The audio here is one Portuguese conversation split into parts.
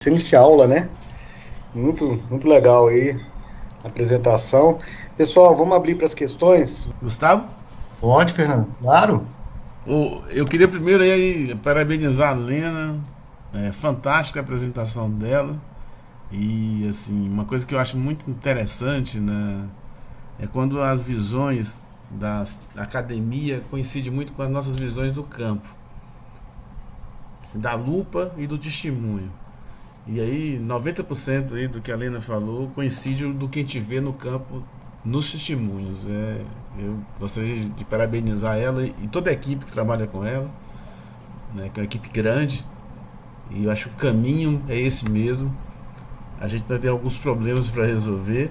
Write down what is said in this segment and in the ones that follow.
Excelente aula, né? Muito legal aí a apresentação. Pessoal, vamos abrir para as questões? Gustavo? Pode, Fernando? Claro. Eu queria primeiro aí parabenizar a Lena, fantástica a apresentação dela. E assim, uma coisa que eu acho muito interessante, né, é quando as visões da academia coincidem muito com as nossas visões do campo, assim, da lupa e do testemunho. E aí, 90% aí do que a Lena falou coincide do que a gente vê no campo nos testemunhos. Eu gostaria de parabenizar ela e toda a equipe que trabalha com ela, né, que é uma equipe grande, e eu acho que o caminho é esse mesmo. A gente ainda tem alguns problemas para resolver,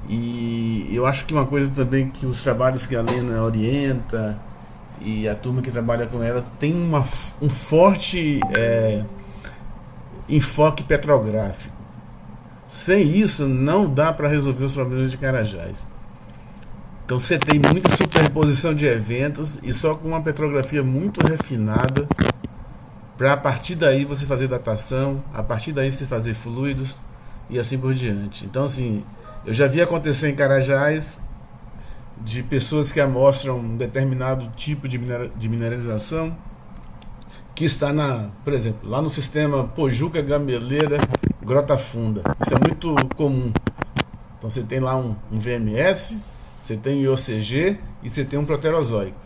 e eu acho que uma coisa também que os trabalhos que a Lena orienta e a turma que trabalha com ela tem um forte enfoque petrográfico. Sem isso, não dá para resolver os problemas de Carajás. Então você tem muita superposição de eventos e só com uma petrografia muito refinada para a partir daí você fazer datação, a partir daí você fazer fluidos e assim por diante. Então assim, eu já vi acontecer em Carajás de pessoas que amostram um determinado tipo de mineralização que está por exemplo, lá no sistema Pojuca Gameleira Grota Funda. Isso é muito comum. Então você tem lá um VMS, você tem IOCG e você tem um proterozoico.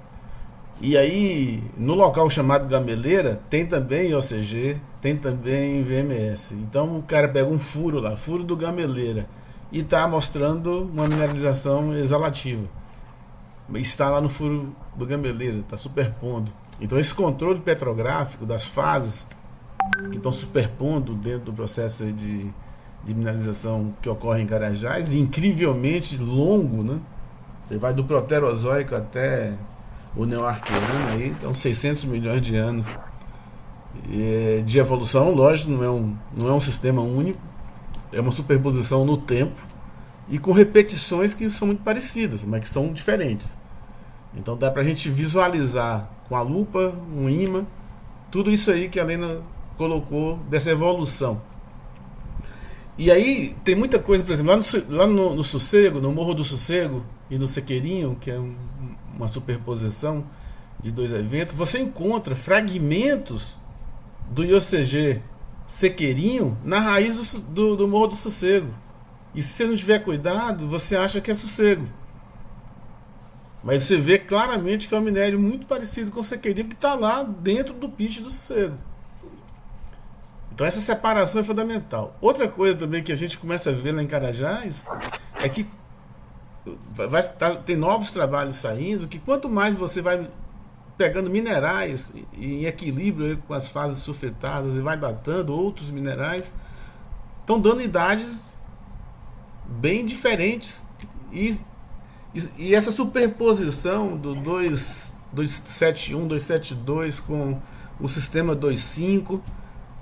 E aí, no local chamado Gameleira, tem também IOCG, tem também VMS. Então o cara pega um furo lá, furo do Gameleira, e está mostrando uma mineralização exalativa. Está lá no furo do Gameleira, está superpondo. Então esse controle petrográfico das fases que estão superpondo dentro do processo de mineralização que ocorre em Carajás, incrivelmente longo, né? Você vai do Proterozoico até o Neoarqueano, aí, então 600 milhões de anos de evolução. Lógico, não é um sistema único, é uma superposição no tempo e com repetições que são muito parecidas, mas que são diferentes. Então dá para a gente visualizar com a lupa, um imã, tudo isso aí que a Lena colocou dessa evolução. E aí tem muita coisa, por exemplo, lá no Sossego, no Morro do Sossego e no Sequeirinho, que é uma superposição de dois eventos, você encontra fragmentos do IOCG Sequeirinho na raiz do Morro do Sossego. E se você não tiver cuidado, você acha que é sossego. Mas você vê claramente que é um minério muito parecido com o Sequeirinho, que está lá dentro do pitch do sossego. Então essa separação é fundamental. Outra coisa também que a gente começa a ver lá em Carajás é que tem novos trabalhos saindo, que quanto mais você vai pegando minerais em equilíbrio com as fases sulfetadas e vai datando outros minerais, estão dando idades bem diferentes. E essa superposição do 271, 272 com o sistema 25,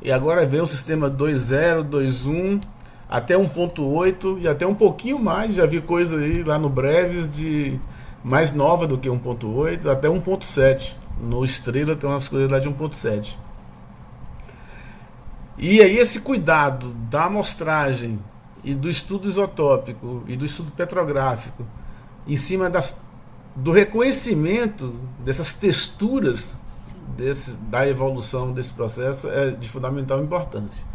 e agora vem o sistema 20, 21, até 1.8 e até um pouquinho mais. Já vi coisa aí lá no Breves de mais nova do que 1.8, até 1.7. No Estrela tem umas coisas lá de 1.7. E aí esse cuidado da amostragem e do estudo isotópico e do estudo petrográfico em cima do reconhecimento dessas texturas da evolução desse processo é de fundamental importância.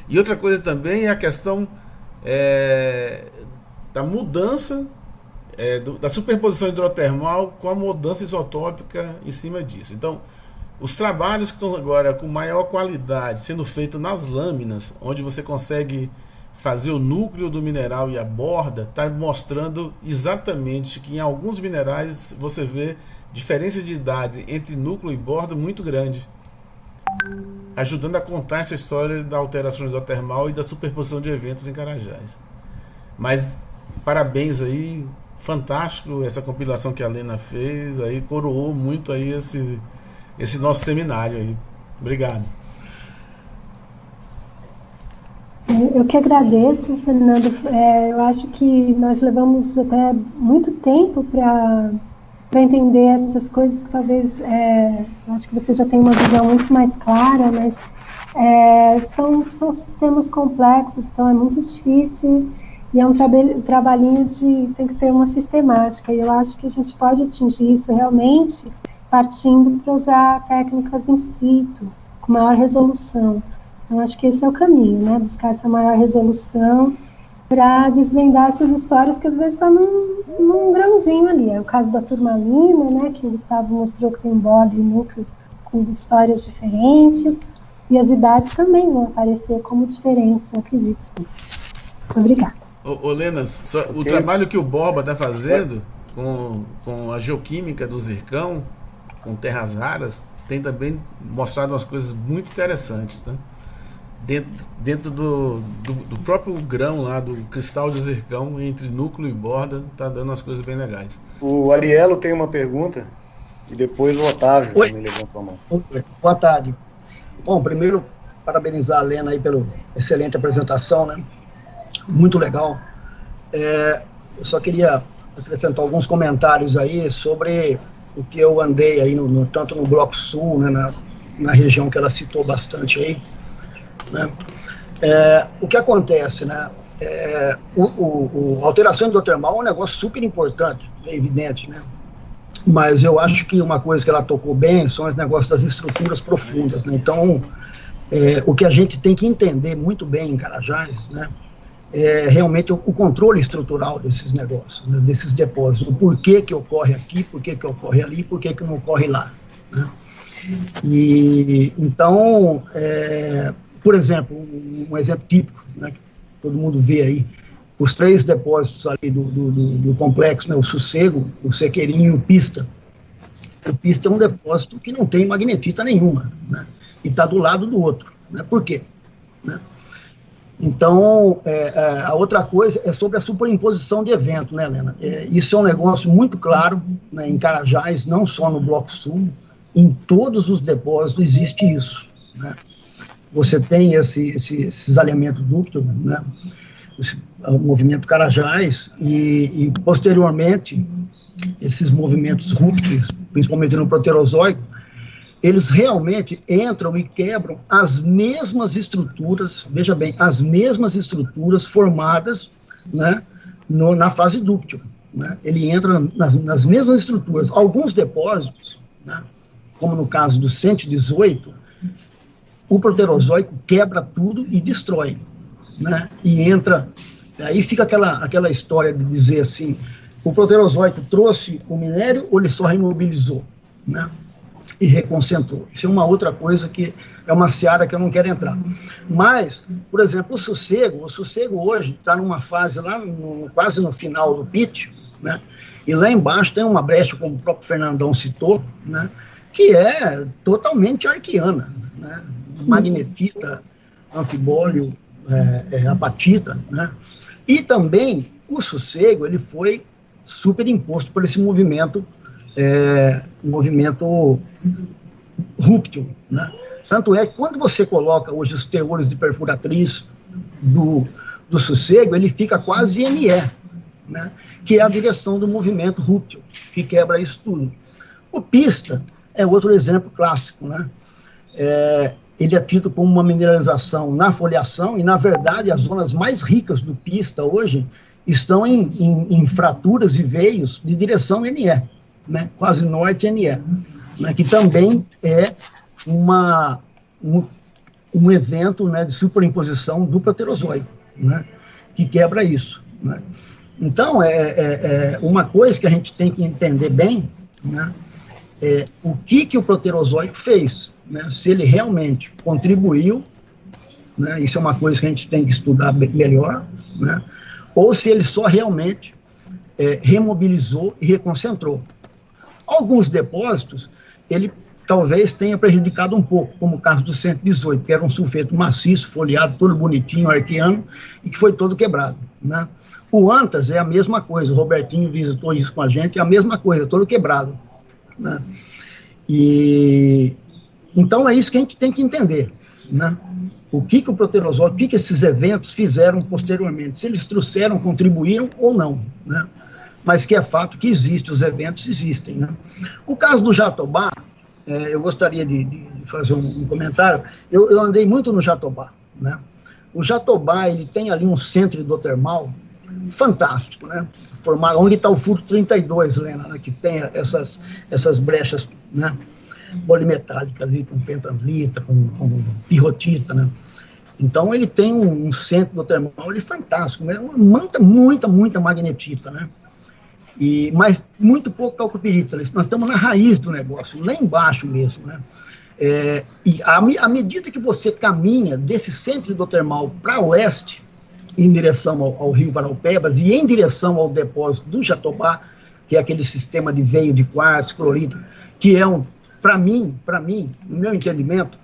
E outra coisa também é a questão da mudança da superposição hidrotermal com a mudança isotópica em cima disso. Então, os trabalhos que estão agora com maior qualidade sendo feitos nas lâminas, onde você consegue fazer o núcleo do mineral e a borda, está mostrando exatamente que em alguns minerais você vê diferença de idade entre núcleo e borda muito grande, ajudando a contar essa história da alteração hidrotermal e da superposição de eventos em Carajás. Mas parabéns aí, fantástico essa compilação que a Lena fez, aí coroou muito aí esse nosso seminário aí. Obrigado. Eu que agradeço, Fernando. Eu acho que nós levamos até muito tempo para entender essas coisas que talvez, acho que você já tem uma visão muito mais clara, mas São sistemas complexos, então é muito difícil e é um trabalhinho tem que ter uma sistemática, e eu acho que a gente pode atingir isso realmente partindo para usar técnicas in situ, com maior resolução. Então acho que esse é o caminho, né? Buscar essa maior resolução para desvendar essas histórias que às vezes estão num grãozinho ali. É o caso da turmalina, né, que o Gustavo mostrou que tem um bode e núcleo com histórias diferentes, e as idades também vão aparecer como diferentes, eu acredito. Obrigada. Lena, o trabalho que o Borba está fazendo com a geoquímica do zircão, com terras raras, tem também mostrado umas coisas muito interessantes, tá? Dentro do próprio grão lá, do cristal de zircão, entre núcleo e borda, tá dando umas coisas bem legais. O Arielo tem uma pergunta e depois o Otávio também levantou a mão. Boa tarde. Bom, primeiro, parabenizar a Lena aí pela excelente apresentação, né? Muito legal. Eu só queria acrescentar alguns comentários aí sobre o que eu andei aí, tanto no Bloco Sul, né, na região que ela citou bastante aí, né? O que acontece, né? A alteração hidrotermal é um negócio super importante, é evidente, né? Mas eu acho que uma coisa que ela tocou bem são os negócios das estruturas profundas, né? Então, o que a gente tem que entender muito bem em Carajás, né, é realmente o controle estrutural desses negócios, né, desses depósitos, o porquê que ocorre aqui, porquê que ocorre ali, porquê que não ocorre lá, né? E, então, por exemplo, um exemplo típico, né, que todo mundo vê aí, os 3 depósitos ali do complexo, né, o Sossego, o Sequeirinho e o Pista. O Pista é um depósito que não tem magnetita nenhuma, né, e está do lado do outro, né? Por quê? Né? Então, a outra coisa é sobre a superimposição de evento, né, Helena? Isso é um negócio muito claro, né, em Carajás, não só no Bloco Sul, em todos os depósitos existe isso, né? Você tem esses alinhamentos dúctilos, né, o movimento Carajás, e posteriormente, esses movimentos ruptos, principalmente no Proterozoico, eles realmente entram e quebram as mesmas estruturas, veja bem, as mesmas estruturas formadas, né, na fase dúctil, né? Ele entra nas mesmas estruturas. Alguns depósitos, né, como no caso do 118, o Proterozoico quebra tudo e destrói, né? E entra, aí fica aquela história de dizer assim, o Proterozoico trouxe o minério ou ele só remobilizou, né, e reconcentrou. Isso é uma outra coisa que é uma seara que eu não quero entrar. Mas, por exemplo, o Sossego hoje está numa fase lá, quase no final do pit, né, e lá embaixo tem uma brecha, como o próprio Fernandão citou, né, que é totalmente arquiana, né, magnetita, anfibólio, apatita, né, e também o Sossego, ele foi superimposto por esse movimento rúptil, né? Tanto é que quando você coloca hoje os teores de perfuratriz do Sossego, ele fica quase NE, né? Que é a direção do movimento rúptil, que quebra isso tudo. O Pista é outro exemplo clássico, né? Ele é tido como uma mineralização na foliação, e na verdade as zonas mais ricas do Pista hoje estão em fraturas e veios de direção NE, né, quase norte NE, né, que também é um evento, né, de superimposição do Proterozoico, né, que quebra isso, né. Então, uma coisa que a gente tem que entender bem, né, o que o Proterozoico fez, né, se ele realmente contribuiu, né, isso é uma coisa que a gente tem que estudar melhor, né, ou se ele só realmente remobilizou e reconcentrou. Alguns depósitos, ele talvez tenha prejudicado um pouco, como o caso do 118, que era um sulfeto maciço, foliado, todo bonitinho, arqueano, e que foi todo quebrado, né? O Antas é a mesma coisa, o Robertinho visitou isso com a gente, é a mesma coisa, todo quebrado, né? E então é isso que a gente tem que entender, né? O que o Proterozoico, o que esses eventos fizeram posteriormente, se eles trouxeram, contribuíram ou não, né? Mas que é fato que existem, os eventos existem, né? O caso do Jatobá, eu gostaria de fazer um comentário. Eu andei muito no Jatobá, né? O Jatobá, ele tem ali um centro hidrotermal fantástico, né? Formado, onde está o furo 32, Lena, né? Que tem essas brechas, né? Polimetálicas ali, com pentandlita, com pirrotita, né? Então, ele tem um centro hidrotermal ali fantástico, né? Muita magnetita, né? Mas muito pouco calcopirita. Nós estamos na raiz do negócio, lá embaixo mesmo, né? E à medida que você caminha desse centro hidrotermal para oeste, em direção ao rio Paraupebas e em direção ao depósito do Jatobá, que é aquele sistema de veio de quartzo, clorito, que é para mim, no meu entendimento,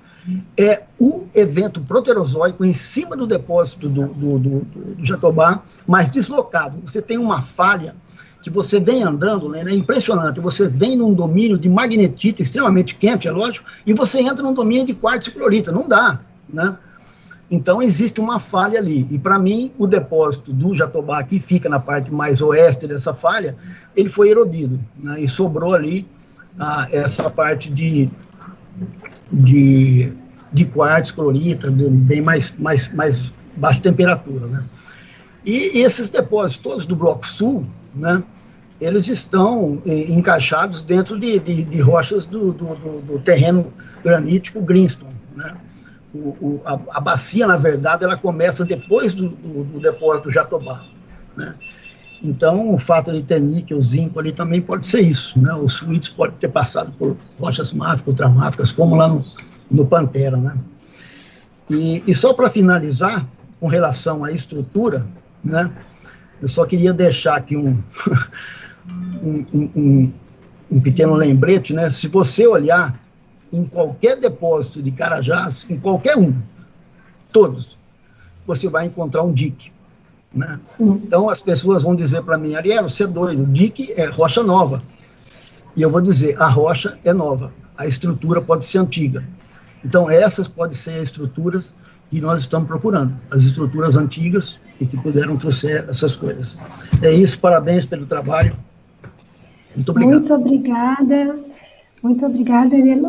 é o evento proterozoico em cima do depósito do Jatobá, mas deslocado. Você tem uma falha que você vem andando, né, é impressionante, você vem num domínio de magnetita extremamente quente, é lógico, e você entra num domínio de quartzo e clorita, não dá, né? Então, existe uma falha ali, e para mim, o depósito do Jatobá, que fica na parte mais oeste dessa falha, ele foi erodido, né, e sobrou ali essa parte de quartzo, clorita, bem mais baixa temperatura, né? E esses depósitos todos do Bloco Sul, né, eles estão encaixados dentro de rochas do terreno granítico Greenstone, né? A bacia, na verdade, ela começa depois do depósito do Jatobá, né? Então, o fato de ter níquel, zinco ali também pode ser isso, né? Os fluidos podem ter passado por rochas máficas, ultramáficas, como lá no Pantera, né? E só para finalizar, com relação à estrutura, né? Eu só queria deixar aqui um pequeno lembrete, né? Se você olhar em qualquer depósito de Carajás, em qualquer todos, você vai encontrar um dique, né? Então, as pessoas vão dizer para mim, Ariel, você é doido, o dique é rocha nova. E eu vou dizer, a rocha é nova, a estrutura pode ser antiga. Então, essas podem ser as estruturas que nós estamos procurando, as estruturas antigas e que puderam trouxer essas coisas. É isso, parabéns pelo trabalho. Muito obrigado. Muito obrigada. Muito obrigada, Ariel.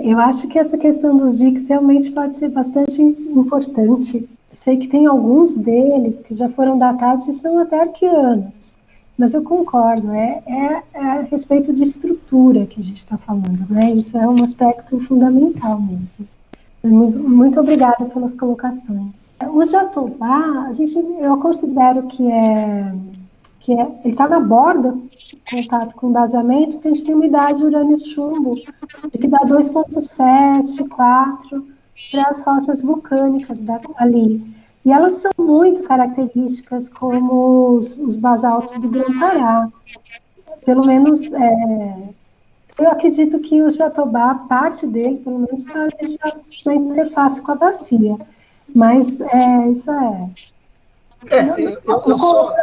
Eu acho que essa questão dos diques realmente pode ser bastante importante. Sei que tem alguns deles que já foram datados e são até arqueanos, mas eu concordo, a respeito de estrutura que a gente está falando, né? Isso é um aspecto fundamental mesmo. Muito obrigada pelas colocações. O Jatobá, eu considero que ele está na borda, em contato com vazamento, porque a gente tem uma idade de urânio-chumbo, que dá 2,7, 4, para as rochas vulcânicas ali. E elas são muito características como os basaltos do Grão-Pará. Pelo menos, eu acredito que o Jatobá, parte dele, pelo menos, está na interface com a bacia. Mas isso é...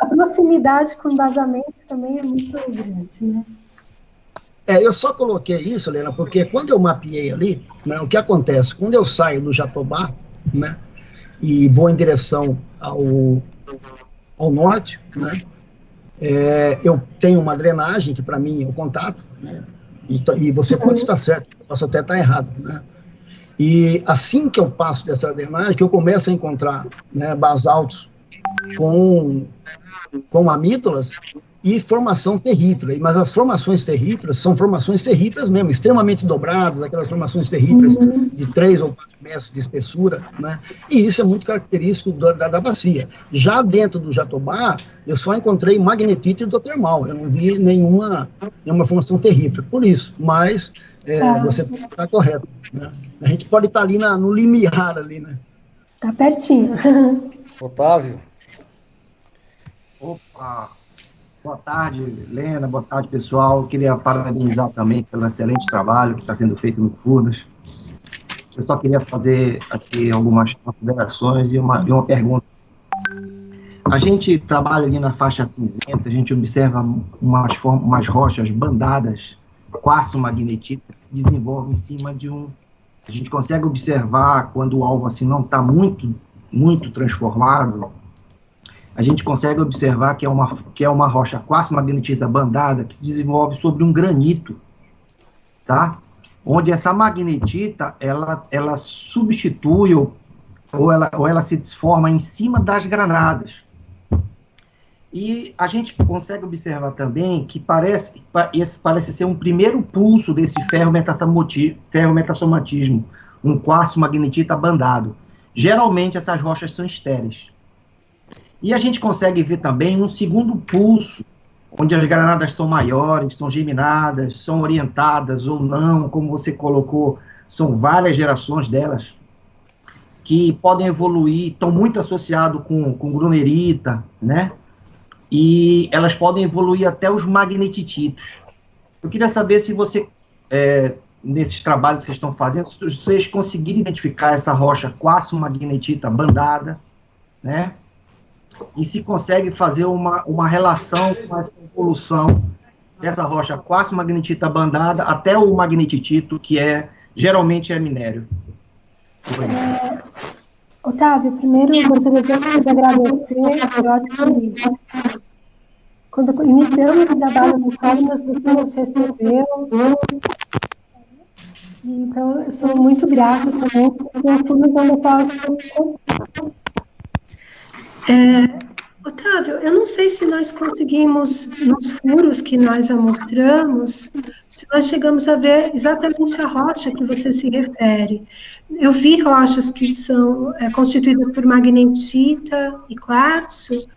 A proximidade com o embasamento também é muito grande, né? Eu só coloquei isso, Helena, porque quando eu mapeei ali, né, o que acontece? Quando eu saio do Jatobá, né, e vou em direção ao norte, né, eu tenho uma drenagem, que para mim é o contato, né, e você pode estar certo, posso até estar errado, né? E assim que eu passo dessa drenagem, que eu começo a encontrar, né, basaltos com amígdalas e formação ferrífera, mas as formações ferríferas são formações ferríferas mesmo, extremamente dobradas, aquelas formações ferríferas de 3 ou 4 metros de espessura, né? E isso é muito característico da bacia. Já dentro do Jatobá, eu só encontrei magnetita hidrotermal, eu não vi nenhuma formação ferrífera, por isso, mas você está correto, né? A gente pode estar ali no limiar ali, né? Tá pertinho. Otávio. Opa, boa tarde, Helena, boa tarde, pessoal. Queria parabenizar também pelo excelente trabalho que está sendo feito no Furnas. Eu só queria fazer aqui algumas considerações e uma pergunta. A gente trabalha ali na faixa cinzenta, a gente observa umas rochas bandadas, quartzo magnetita, que se desenvolvem em cima de A gente consegue observar quando o alvo assim não está muito transformado. A gente consegue observar que é uma rocha quartzo magnetita bandada que se desenvolve sobre um granito, tá? onde essa magnetita, ela substitui ou ela se desforma em cima das granadas. E a gente consegue observar também que esse parece ser um primeiro pulso desse ferro-metasomatismo, um quartzo magnetita bandado. Geralmente essas rochas são estéreis. E a gente consegue ver também um segundo pulso, onde as granadas são maiores, são geminadas, são orientadas ou não, como você colocou, são várias gerações delas, que podem evoluir, estão muito associados com grunerita, né? E elas podem evoluir até os magnetititos. Eu queria saber se você, nesses trabalhos que vocês estão fazendo, se vocês conseguiram identificar essa rocha quartzo magnetita bandada, né? E se consegue fazer uma relação com essa evolução dessa rocha quartzo magnetita bandada até o magnetitito, que geralmente é minério. Otávio, primeiro eu gostaria de agradecer. Eu acho que quando iniciamos o trabalho no Cosmos, você nos recebeu. Então, eu sou muito grata também, porque eu fui onde eu posso. Otávio, eu não sei se nós conseguimos, nos furos que nós mostramos, se nós chegamos a ver exatamente a rocha que você se refere. Eu vi rochas que são constituídas por magnetita e quartzo,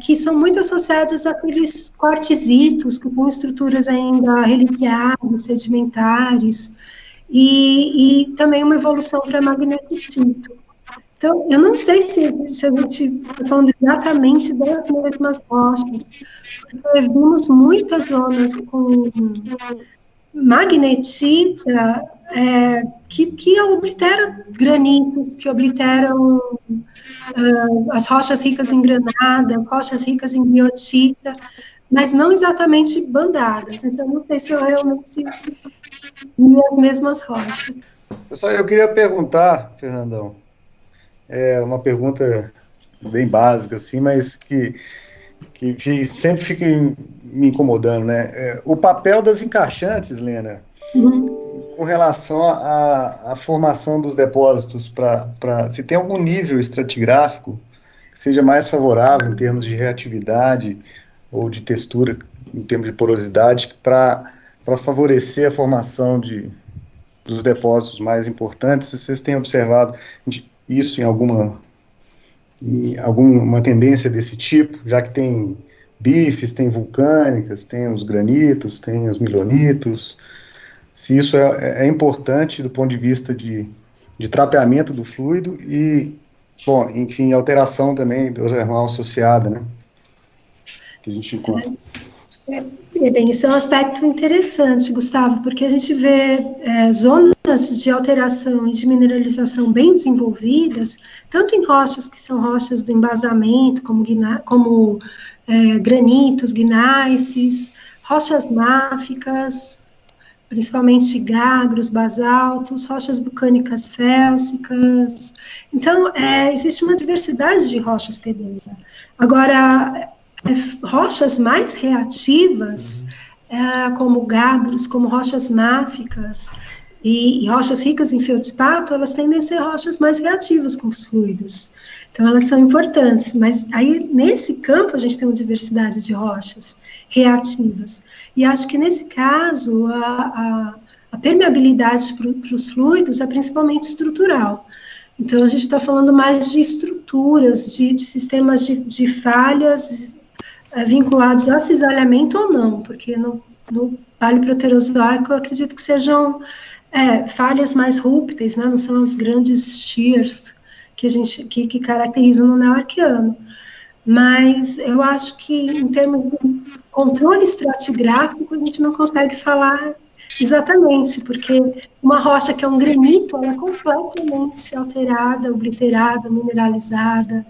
que são muito associadas àqueles quartzitos, que têm estruturas ainda reliquiares, sedimentares, e também uma evolução para magnetito. Então, eu não sei se a gente está falando exatamente das mesmas rochas, porque vimos muitas zonas com magnetita que obliteram granitos, que obliteram as rochas ricas em granada, rochas ricas em biotita, mas não exatamente bandadas. Então, não sei se eu realmente vi as mesmas rochas. Pessoal, eu queria perguntar, Fernandão, uma pergunta bem básica, assim, mas que sempre fica me incomodando, né? O papel das encaixantes, Lena, com relação à formação dos depósitos, se tem algum nível estratigráfico que seja mais favorável em termos de reatividade ou de textura, em termos de porosidade, para favorecer a formação dos depósitos mais importantes, vocês têm observado isso em alguma tendência desse tipo, já que tem bifes, tem vulcânicas, tem os granitos, tem os milonitos, se isso é importante do ponto de vista de trapeamento do fluido e, bom, enfim, alteração também do termal associada, né, que a gente encontra. Bem, esse é um aspecto interessante, Gustavo, porque a gente vê zonas de alteração e de mineralização bem desenvolvidas, tanto em rochas que são rochas do embasamento, como granitos, gnáisses, rochas máficas, principalmente gabros, basaltos, rochas vulcânicas félsicas. Então, existe uma diversidade de rochas pedreiras. Agora, rochas mais reativas, como gabros, como rochas máficas e rochas ricas em feldspato, elas tendem a ser rochas mais reativas com os fluidos. Então, elas são importantes, mas aí, nesse campo, a gente tem uma diversidade de rochas reativas. E acho que, nesse caso, a permeabilidade para os fluidos é principalmente estrutural. Então, a gente está falando mais de estruturas, de sistemas de falhas vinculados a cisalhamento ou não, porque no paleoproterozoico eu acredito que sejam falhas mais rúpteis, né? Não são as grandes shears que caracterizam no neoarquiano. Mas eu acho que, em termos de controle estratigráfico, a gente não consegue falar exatamente, porque uma rocha que é um granito, ela é completamente alterada, obliterada, mineralizada,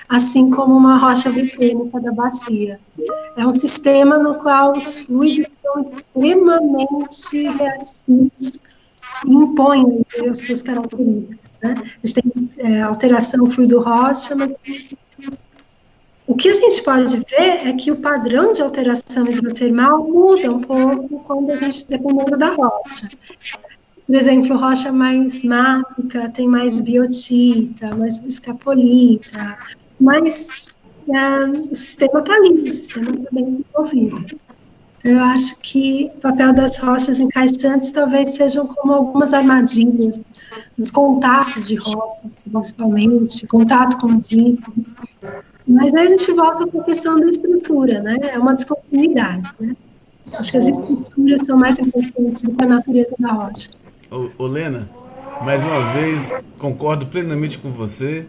assim como uma rocha vulcânica da bacia. É um sistema no qual os fluidos são extremamente reativos e impõem as suas características, né? A gente tem alteração fluido-rocha, mas O que a gente pode ver é que o padrão de alteração hidrotermal muda um pouco quando a gente, dependendo da rocha. Por exemplo, rocha mais máfica tem mais biotita, mais escapolita, mas o sistema está ali, o sistema está bem desenvolvido. Eu acho que o papel das rochas encaixantes talvez sejam como algumas armadilhas, nos contatos de rochas, principalmente, contato com o líquido. Mas aí a gente volta para a questão da estrutura, né? É uma descontinuidade, né? Acho que as estruturas são mais importantes do que a natureza da rocha. Ô Lena, mais uma vez, concordo plenamente com você.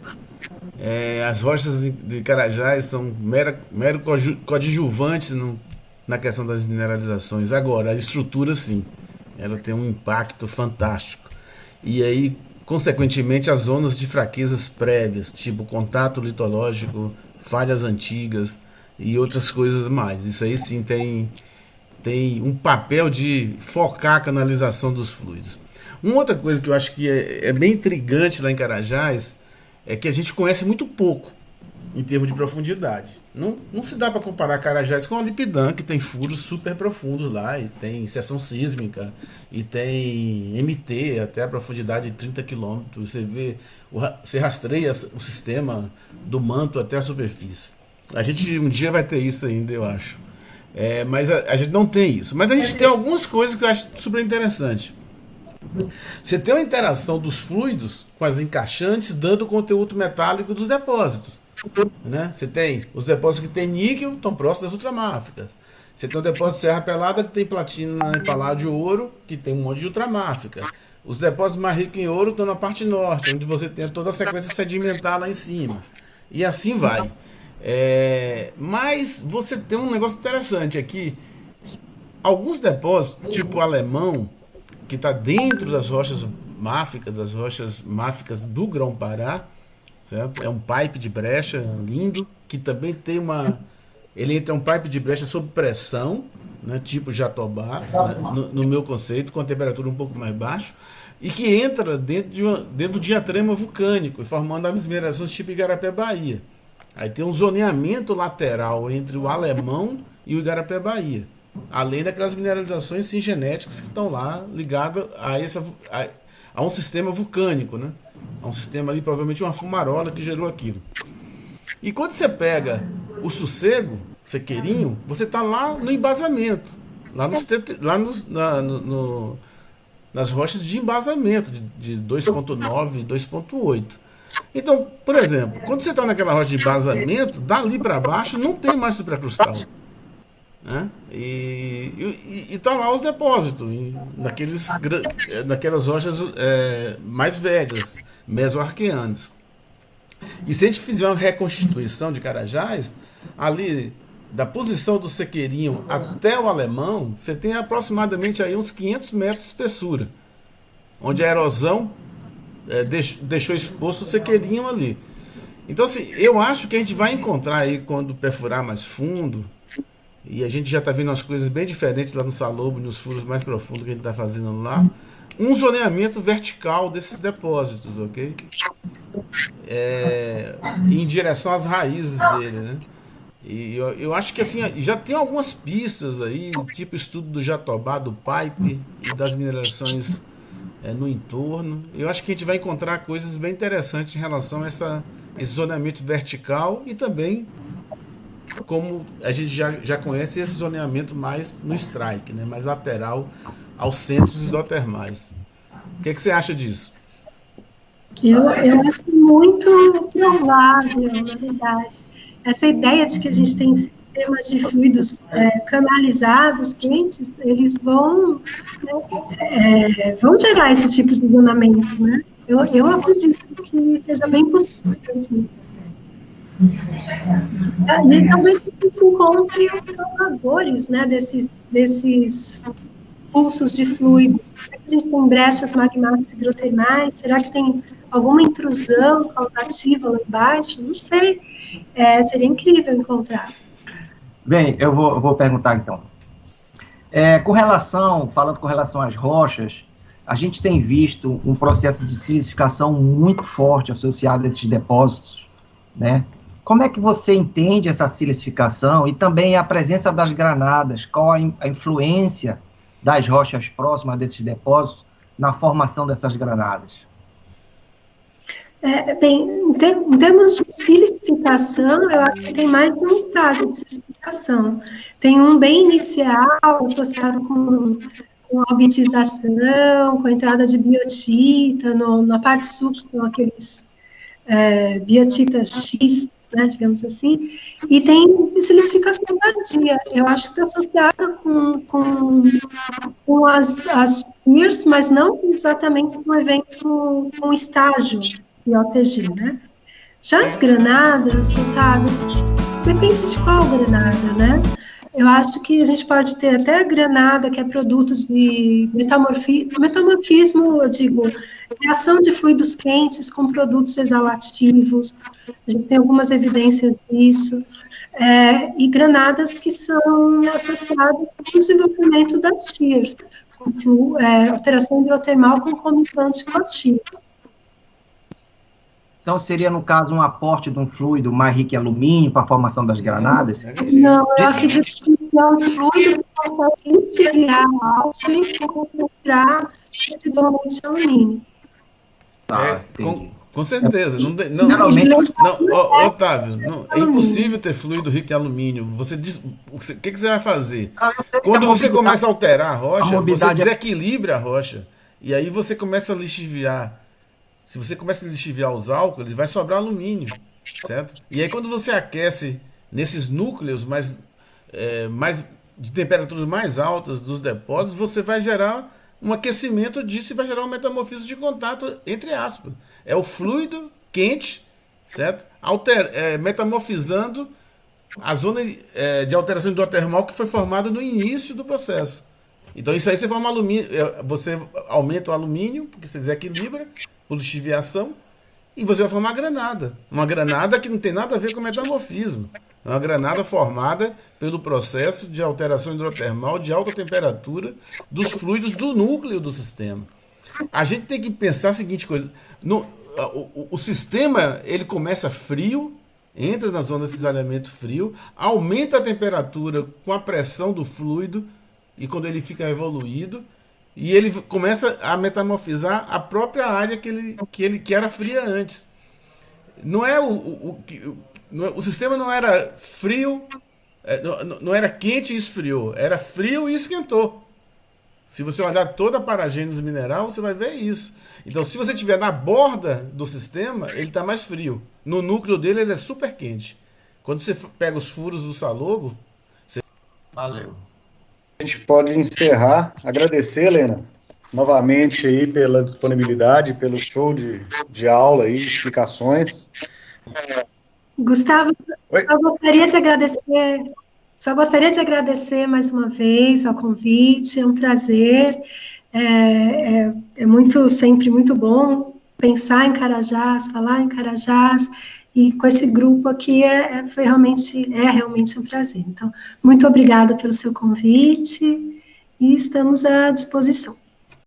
As rochas de Carajás são mero coadjuvantes na questão das mineralizações. Agora, a estrutura, sim, ela tem um impacto fantástico. E aí, consequentemente, as zonas de fraquezas prévias, tipo contato litológico, falhas antigas e outras coisas mais. Isso aí, sim, tem um papel de focar a canalização dos fluidos. Uma outra coisa que eu acho que é bem intrigante lá em Carajás é que a gente conhece muito pouco em termos de profundidade. Não se dá para comparar Carajás com a Lipidã, que tem furos super profundos lá, e tem seção sísmica, e tem MT até a profundidade de 30 km. Você rastreia o sistema do manto até a superfície. A gente um dia vai ter isso ainda, eu acho. Mas a gente não tem isso. Mas a gente tem algumas coisas que eu acho super interessante. Você tem uma interação dos fluidos com as encaixantes, dando o conteúdo metálico dos depósitos. Né? Você tem os depósitos que tem níquel, estão próximos das ultramáficas. Você tem o depósito de Serra Pelada, que tem platina, paládio, ouro, que tem um monte de ultramáfica. Os depósitos mais ricos em ouro estão na parte norte, onde você tem toda a sequência sedimentar lá em cima. E assim vai. Mas você tem um negócio interessante aqui. Alguns depósitos, tipo o Alemão, que está dentro das rochas máficas do Grão-Pará, certo? É um pipe de brecha lindo, que também tem ele entra um pipe de brecha sob pressão, né, tipo Jatobá, né, no meu conceito, com a temperatura um pouco mais baixa, e que entra dentro do diatrema vulcânico, formando as minerações tipo Igarapé-Bahia. Aí tem um zoneamento lateral entre o Alemão e o Igarapé-Bahia, além daquelas mineralizações singenéticas que estão lá ligadas a um sistema vulcânico, né? A um sistema ali, provavelmente uma fumarola que gerou aquilo. E quando você pega o sossego, sequeirinho, você está lá no embasamento, nas rochas de embasamento, de 2.9 e 2.8. Então, por exemplo, quando você está naquela rocha de embasamento, dali para baixo não tem mais supracrustal. Né? E está lá os depósitos, naquelas rochas mais velhas, mesoarqueanas. E se a gente fizer uma reconstituição de Carajás, ali da posição do sequeirinho até o Alemão, você tem aproximadamente aí uns 500 metros de espessura, onde a erosão deixou exposto o sequeirinho ali. Então, assim, eu acho que a gente vai encontrar aí, quando perfurar mais fundo, e a gente já está vendo umas coisas bem diferentes lá no Salobo, nos furos mais profundos que a gente está fazendo lá, um zoneamento vertical desses depósitos, ok? Em direção às raízes dele, né? E eu acho que assim, já tem algumas pistas aí, tipo estudo do Jatobá, do Pipe e das minerações no entorno. Eu acho que a gente vai encontrar coisas bem interessantes em relação a esse zoneamento vertical e também, como a gente já conhece, esse zoneamento mais no strike, né? Mais lateral aos centros hidrotermais. O que você acha disso? Eu acho muito provável, na verdade. Essa ideia de que a gente tem sistemas de fluidos canalizados, quentes, eles vão gerar esse tipo de zonamento, né? Eu acredito que seja bem possível, assim. E talvez a gente encontre os causadores, né, desses pulsos de fluidos. Será que a gente tem brechas magmáticas hidrotermais? Será que tem alguma intrusão causativa lá embaixo? Não sei. Seria incrível encontrar. Bem, eu vou perguntar então. Falando com relação às rochas, a gente tem visto um processo de silicificação muito forte associado a esses depósitos, né? como é que você entende essa silicificação e também a presença das granadas? Qual a influência das rochas próximas desses depósitos na formação dessas granadas? Bem, em termos de silicificação, eu acho que tem mais de um estágio de silicificação. Tem um bem inicial, associado com albitização, com a entrada de biotita, na parte sul, que são aqueles biotitas X, né, digamos assim, e tem silicificação tardia. Eu acho que está associada com as shears, mas não exatamente com o evento, com o estágio de OCG, né? Já as granadas, Otávio, depende de qual granada, né? Eu acho que a gente pode ter até granada, que é produto de metamorfismo, eu digo, reação de fluidos quentes com produtos exalativos, a gente tem algumas evidências disso, e granadas que são associadas com o desenvolvimento das shears, alteração hidrotermal concomitante com a shear. Então, seria, no caso, um aporte de um fluido mais rico em alumínio para a formação das granadas? Não, eu acredito que é um fluido que consegue lixiviar álcool e concentrar residualmente alumínio. Com certeza. Otávio, é impossível ter fluido rico em alumínio. O que você vai fazer? Quando você começa a alterar a rocha, você desequilibra a rocha. E aí você começa a lixiviar. Se você começa a lixiviar os álcools, vai sobrar alumínio, certo? E aí quando você aquece nesses núcleos de temperaturas mais altas dos depósitos, você vai gerar um aquecimento disso e vai gerar um metamorfismo de contato entre aspas. É o fluido quente, certo? Metamorfizando a zona de alteração hidrotermal que foi formada no início do processo. Então isso aí você forma alumínio, você aumenta o alumínio, porque você desequilibra por lixiviação, e você vai formar granada. Uma granada que não tem nada a ver com metamorfismo. É uma granada formada pelo processo de alteração hidrotermal de alta temperatura dos fluidos do núcleo do sistema. A gente tem que pensar a seguinte coisa. O sistema, ele começa frio, entra na zona de cisalhamento frio, aumenta a temperatura com a pressão do fluido, e quando ele fica evoluído, e ele começa a metamorfizar a própria área que era fria antes. O sistema não era frio, não era quente e esfriou, era frio e esquentou. Se você olhar toda a paragênese mineral, você vai ver isso. Então, se você estiver na borda do sistema, ele está mais frio. No núcleo dele, ele é super quente. Quando você pega os furos do Salobo... Valeu. A gente pode encerrar, agradecer, Helena, novamente aí pela disponibilidade, pelo show de aula e explicações. Gustavo, só gostaria de agradecer mais uma vez ao convite, é um prazer, sempre muito bom pensar em Carajás, falar em Carajás, e com esse grupo aqui é realmente um prazer. Então, muito obrigada pelo seu convite e estamos à disposição.